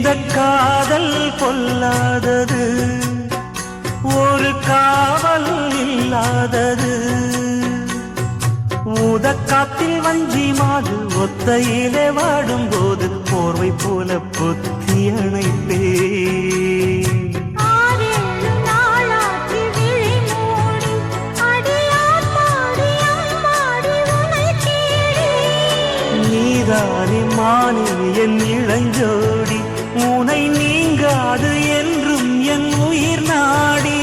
இந்த காதல் பொல்லாதது, ஒரு காவல் இல்லாதது. ஊதக்காத்தில் வஞ்சி மாது ஒத்தையிலே வாடும்போது போர்வை போல பொத்தி அணைப்பே. நீதானே மானே என் இளஞ்சோடி, உனை நீங்காது என்றும் என் உயிர் நாடி.